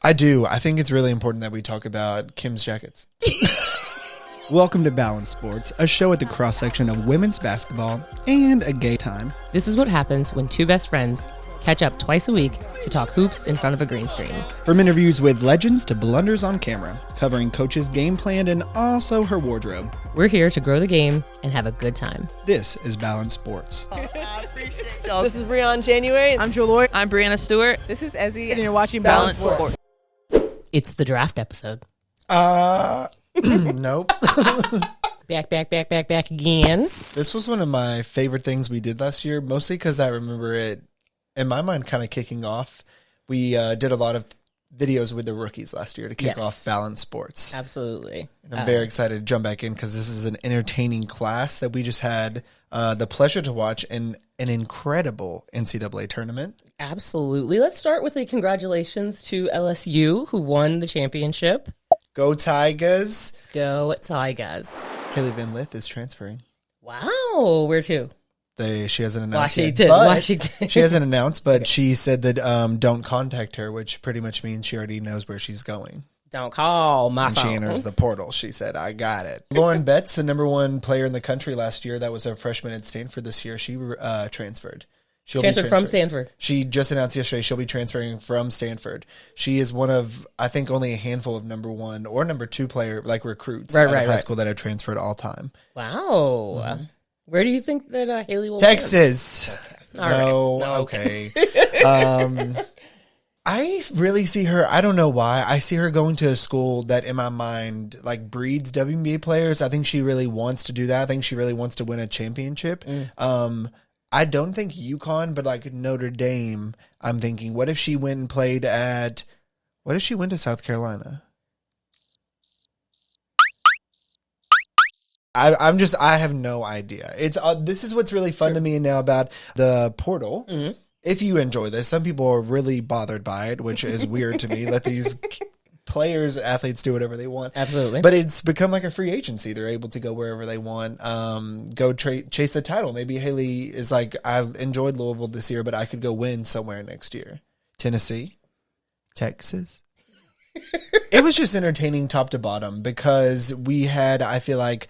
I do. I think it's really important that we talk about Kim's jackets. Welcome to Balance Sports, a show at the cross-section of women's basketball and a gay time. This is what happens when two best friends catch up twice a week to talk hoops in front of a green screen. From interviews with legends to blunders on camera, covering Coach's game plan and also her wardrobe. We're here to grow the game and have a good time. This is Balance Sports. I appreciate y'all. This is Breanna January. I'm Jewell Loyd. I'm Breanna Stewart. This is Ezi, and you're watching Balance Sports. It's the draft episode. Nope. Back again. This was one of my favorite things we did last year, mostly because I remember it, in my mind, kind of kicking off. We did a lot of videos with the rookies last year to kick off Balance Sports. Absolutely. And I'm very excited to jump back in because this is an entertaining class that we just had the pleasure to watch in an incredible NCAA tournament. Absolutely. Let's start with a congratulations to LSU, who won the championship. Go Tigers. Go Tigers. Haley Van Lith is transferring. Wow. Where to? She hasn't announced Washington. She hasn't announced, but she said that don't contact her, which pretty much means she already knows where she's going. Don't call my phone. phone. She enters the portal. She said, I got it. Lauren Betts, the number one player in the country last year, that was a freshman at Stanford this year. She transferred. She'll be transferred from Stanford. She just announced yesterday she'll be transferring from Stanford. She is one of, I think, only a handful of number one or number two player, like recruits out of high school that have transferred all time. Wow. Mm-hmm. Where do you think that Haley will Texas. Okay. No, okay. I really see her, I don't know why, I see her going to a school that in my mind like breeds WNBA players. I think she really wants to do that. I think she really wants to win a championship. I don't think UConn, but like Notre Dame, I'm thinking, what if she went and played at, what if she went to South Carolina? I have no idea. This is what's really fun to me now about the portal. Mm-hmm. If you enjoy this, some people are really bothered by it, which is weird to me. Let these players, athletes do whatever they want. Absolutely. But it's become like a free agency. They're able to go wherever they want, go chase the title. Maybe Haley is like, I enjoyed Louisville this year, but I could go win somewhere next year. Tennessee, Texas. It was just entertaining top to bottom because we had, I feel like,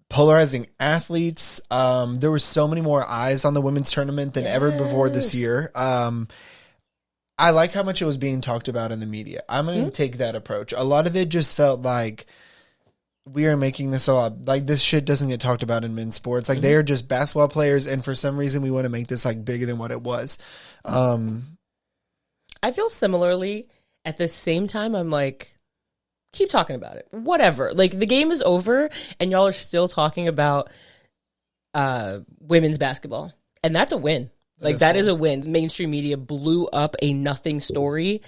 polarizing athletes. There were so many more eyes on the women's tournament than ever before this year. I like how much it was being talked about in the media. I'm going to take that approach. A lot of it just felt like we are making this a lot. Like this shit doesn't get talked about in men's sports. Like they are just basketball players, and for some reason we want to make this like bigger than what it was. I feel similarly. At the same time, I'm like, keep talking about it. Whatever. Like the game is over, and y'all are still talking about women's basketball, and that's a win. Like that is a win. Mainstream media blew up a nothing story.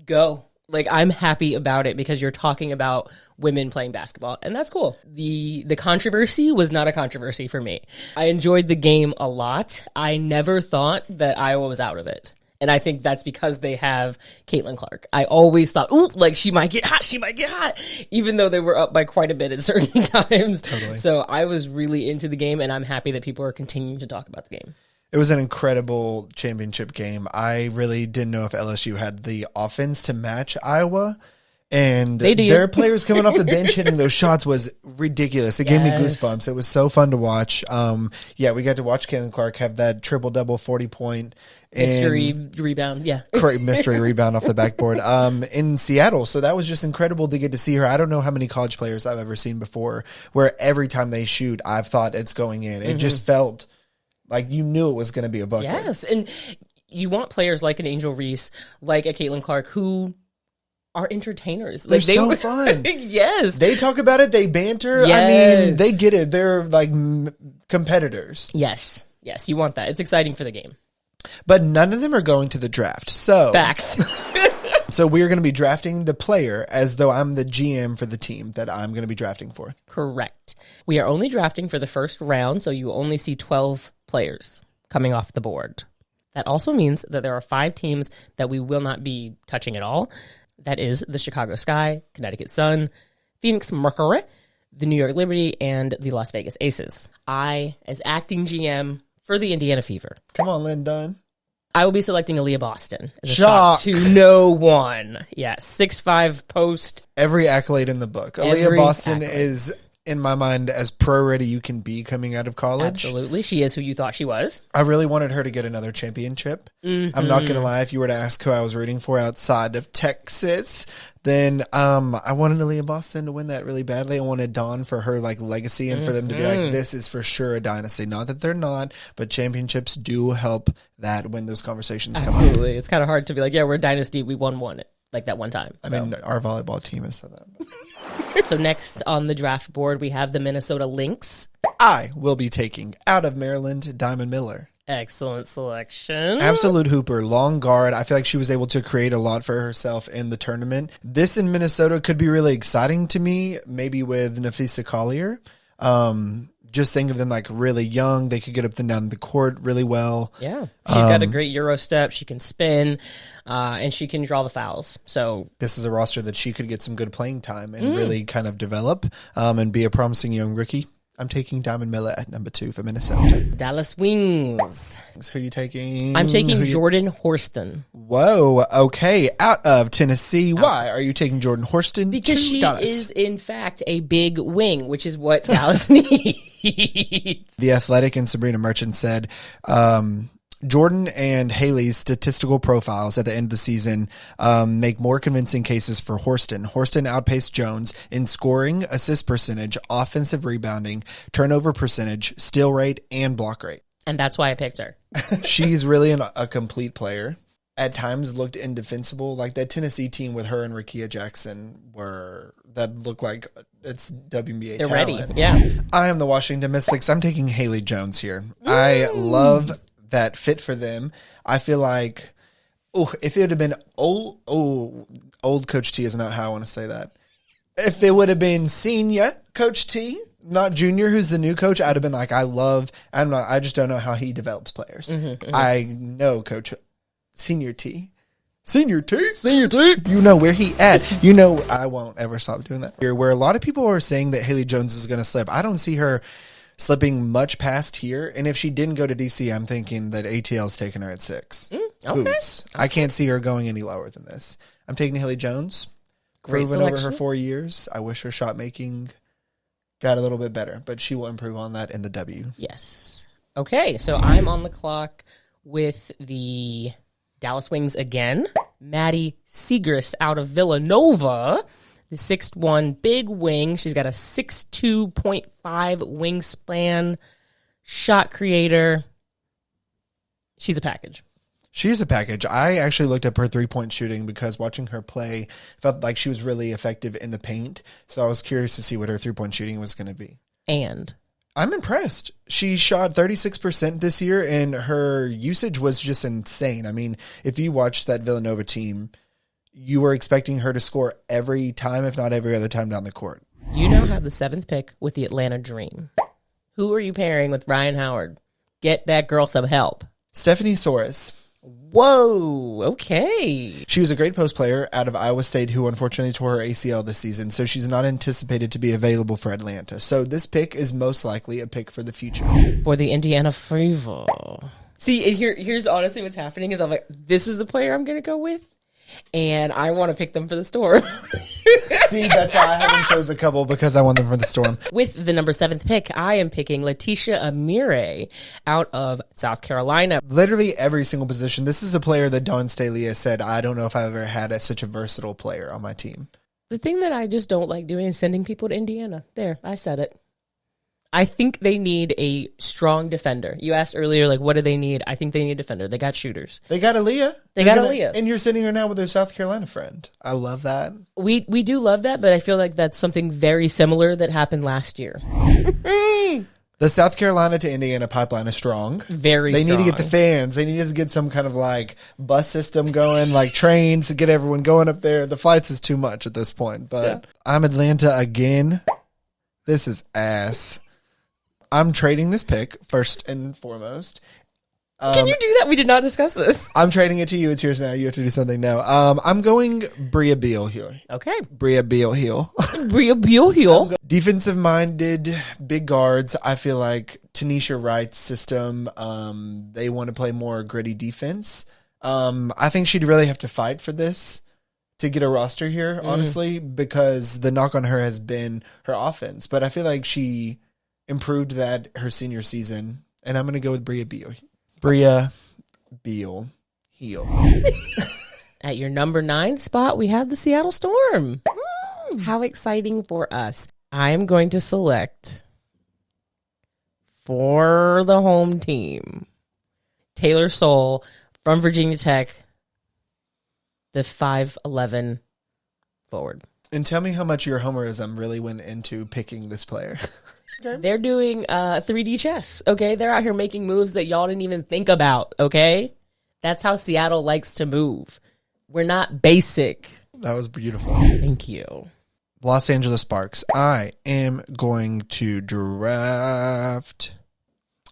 Go. Like I'm happy about it because you're talking about women playing basketball, and that's cool. The controversy was not a controversy for me. I enjoyed the game a lot. I never thought that Iowa was out of it. And I think that's because they have Caitlin Clark. I always thought, ooh, like she might get hot, even though they were up by quite a bit at certain times. Totally. So I was really into the game, and I'm happy that people are continuing to talk about the game. It was an incredible championship game. I really didn't know if LSU had the offense to match Iowa. And their players coming off the bench hitting those shots was ridiculous. It gave me goosebumps. It was so fun to watch. We got to watch Caitlin Clark have that triple-double 40-point mystery rebound. Mystery rebound off the backboard in Seattle. So that was just incredible to get to see her. I don't know how many college players I've ever seen before where every time they shoot, I've thought it's going in. It just felt like you knew it was going to be a bucket. Yes, and you want players like an Angel Reese, like a Caitlin Clark, who are entertainers. They're so fun. Yes. They talk about it. They banter. Yes. I mean, they get it. They're like competitors. Yes. Yes, you want that. It's exciting for the game. But none of them are going to the draft. So facts. So we're going to be drafting the player as though I'm the GM for the team that I'm going to be drafting for. Correct. We are only drafting for the first round, so you only see 12 players coming off the board. That also means that there are 5 teams that we will not be touching at all. That is the Chicago Sky, Connecticut Sun, Phoenix Mercury, the New York Liberty, and the Las Vegas Aces. I, as acting GM for the Indiana Fever. Come on, Lynn Dunn. I will be selecting Aaliyah Boston as a Shock. shock to no one. Yes, 6'5" post. Every accolade in the book. Aaliyah Every Boston accolade. is, in my mind, as pro-ready you can be coming out of college. Absolutely. She is who you thought she was. I really wanted her to get another championship. I'm not going to lie. If you were to ask who I was rooting for outside of Texas, then I wanted Aaliyah Boston to win that really badly. I wanted Dawn for her like legacy and for them to be like, this is for sure a dynasty. Not that they're not, but championships do help that when those conversations come up. Absolutely. It's kind of hard to be like, yeah, we're a dynasty. We won one like that one time. I mean, our volleyball team has said that. So next on the draft board, we have the Minnesota Lynx. I will be taking out of Maryland Diamond Miller. Excellent selection. Absolute hooper, long guard. I feel like she was able to create a lot for herself in the tournament. This in Minnesota could be really exciting to me, maybe with Napheesa Collier. Just think of them like really young. They could get up and down the court really well. Yeah. She's got a great Euro step. She can spin, and she can draw the fouls. So This is a roster that she could get some good playing time and really kind of develop and be a promising young rookie. I'm taking Diamond Miller at number 2 for Minnesota. Dallas Wings. Who are you taking? I'm taking Jordan Horston. Whoa, okay. Out of Tennessee. Why are you taking Jordan Horston Because to she Dallas? is, in fact, a big wing, which is what Dallas needs. The Athletic and Sabrina Merchant said, Jordan and Haley's statistical profiles at the end of the season make more convincing cases for Horston. Horston outpaced Jones in scoring, assist percentage, offensive rebounding, turnover percentage, steal rate, and block rate. And that's why I picked her. She's really a complete player. At times looked indefensible. Like that Tennessee team with her and Rakia Jackson that looked like it's WNBA They're talent. ready. Yeah. I am the Washington Mystics. I'm taking Haley Jones here. I love that fit for them. I feel like, if it would have been old Coach T is not how I want to say that. If it would have been senior Coach T, not junior, who's the new coach, I'd have been like, I just don't know how he develops players. I know Coach Senior T. Senior T. You know where he at. You know, I won't ever stop doing that. Here, where a lot of people are saying that Haley Jones is going to slip. I don't see her slipping much past here. And if she didn't go to DC, I'm thinking that ATL's taking her at 6. Boots. I can't see her going any lower than this. I'm taking Haley Jones. Great Proven over selection. her 4 years. I wish her shot making got a little bit better, but she will improve on that in the W. Yes. Okay, so I'm on the clock with the Dallas Wings again. Maddie Segrist out of Villanova, the 6'1" big wing. She's got a 6'2.5" wingspan, shot creator. She's a package. She's a package. I actually looked up her three-point shooting because watching her play felt like she was really effective in the paint. So I was curious to see what her three-point shooting was going to be. And I'm impressed. She shot 36% this year, and her usage was just insane. I mean, if you watched that Villanova team, you were expecting her to score every time, if not every other time down the court. you now have the 7th pick with the Atlanta Dream. Who are you pairing with Rhyne Howard? Get that girl some help. Stephanie Soares. Whoa, okay. She was a great post player out of Iowa State who unfortunately tore her ACL this season, so she's not anticipated to be available for Atlanta. So this pick is most likely a pick for the future. For the Indiana Fever. See, and here's honestly what's happening is I'm like, this is the player I'm going to go with, and I want to pick them for the Storm. See, that's why I haven't chose a couple, because I want them for the Storm. With the number 7th pick, I am picking Letitia Amire out of South Carolina. Literally every single position. This is a player that Dawn Staley has said, I don't know if I've ever had such a versatile player on my team. The thing that I just don't like doing is sending people to Indiana. There, I said it. I think they need a strong defender. You asked earlier, like, what do they need? I think they need a defender. They got shooters. They got Aaliyah. They got Aaliyah. And you're sitting her now with her South Carolina friend. I love that. We do love that, but I feel like that's something very similar that happened last year. The South Carolina to Indiana pipeline is strong. Very They strong. need to get the fans. They need to get some kind of like bus system going, like trains to get everyone going up there. The flights is too much at this point, but I'm Atlanta again. This is ass. I'm trading this pick first and foremost. Can you do that? We did not discuss this. I'm trading it to you. It's yours now. You have to do something now. I'm going Bria Beal here. Okay. Bria Beal heel. Bria Beal heel. Defensive minded, big guards. I feel like Tanisha Wright's system, they want to play more gritty defense. I think she'd really have to fight for this to get a roster here, honestly, because the knock on her has been her offense. But I feel like she improved that her senior season, and I'm going to go with Bria Beal. Bria Beal heel. At your number 9 spot, we have the Seattle Storm. How exciting for us. I am going to select for the home team Taylor Soule from Virginia Tech, the 5'11" forward. And tell me how much your homerism really went into picking this player. Okay. They're doing 3D chess, okay? They're out here making moves that y'all didn't even think about, okay? That's how Seattle likes to move. We're not basic. That was beautiful. Thank you. Los Angeles Sparks. I am going to draft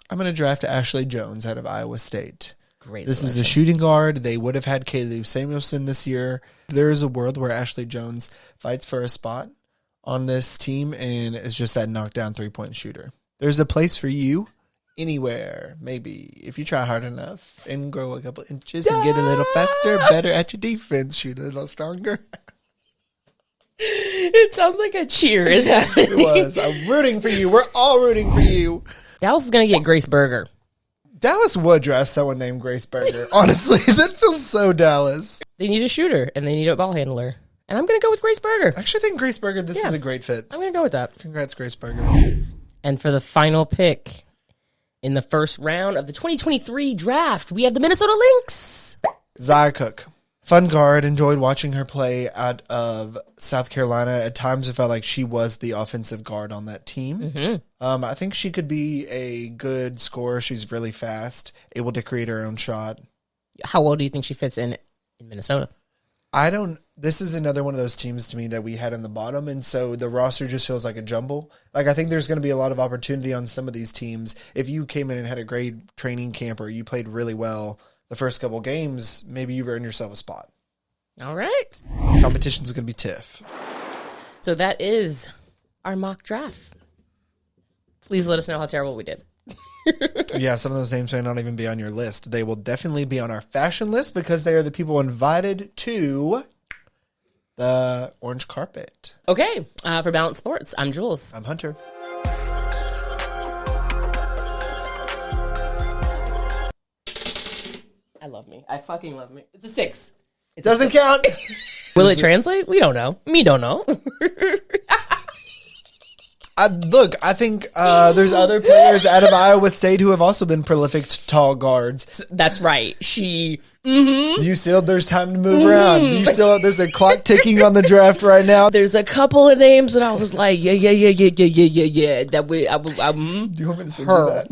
Ashley Jones out of Iowa State. Great. This is a shooting guard. They would have had Kalu Samuelson this year. There is a world where Ashley Jones fights for a spot on this team and is just that knockdown 3-point shooter. There's a place for you anywhere, maybe, if you try hard enough and grow a couple inches and get a little faster, better at your defense, shoot a little stronger. It sounds like a cheer is happening. It was. I'm rooting for you. We're all rooting for you. Dallas is going to get Grace Berger. Dallas would draft someone named Grace Berger. Honestly, that feels so Dallas. They need a shooter, and they need a ball handler. And I'm going to go with Grace Berger. I actually think Grace Berger, this is a great fit. I'm going to go with that. Congrats, Grace Berger. And for the final pick in the first round of the 2023 draft, we have the Minnesota Lynx. Zia Cook. Fun guard. Enjoyed watching her play out of South Carolina. At times, it felt like she was the offensive guard on that team. Mm-hmm. I think she could be a good scorer. She's really fast, able to create her own shot. How well do you think she fits in Minnesota? This is another one of those teams to me that we had on the bottom, and so the roster just feels like a jumble. Like, I think there's going to be a lot of opportunity on some of these teams. If you came in and had a great training camp or you played really well the first couple games, maybe you've earned yourself a spot. All right. Competition's going to be tough. So that is our mock draft. Please let us know how terrible we did. Yeah, some of those names may not even be on your list. They will definitely be on our fashion list because they are the people invited to the orange carpet. Okay, for Balance Sports, I'm Jewelz. I'm Hunter. I love me. I fucking love me. It's a 6. It Doesn't count. Will it translate? We don't know. Me don't know. I think there's other players out of Iowa State who have also been prolific tall guards. That's right. She. You still, there's time to move around. You still, there's a clock ticking on the draft right now. There's a couple of names that I was like, yeah. That we, Do you want me to sing her. that?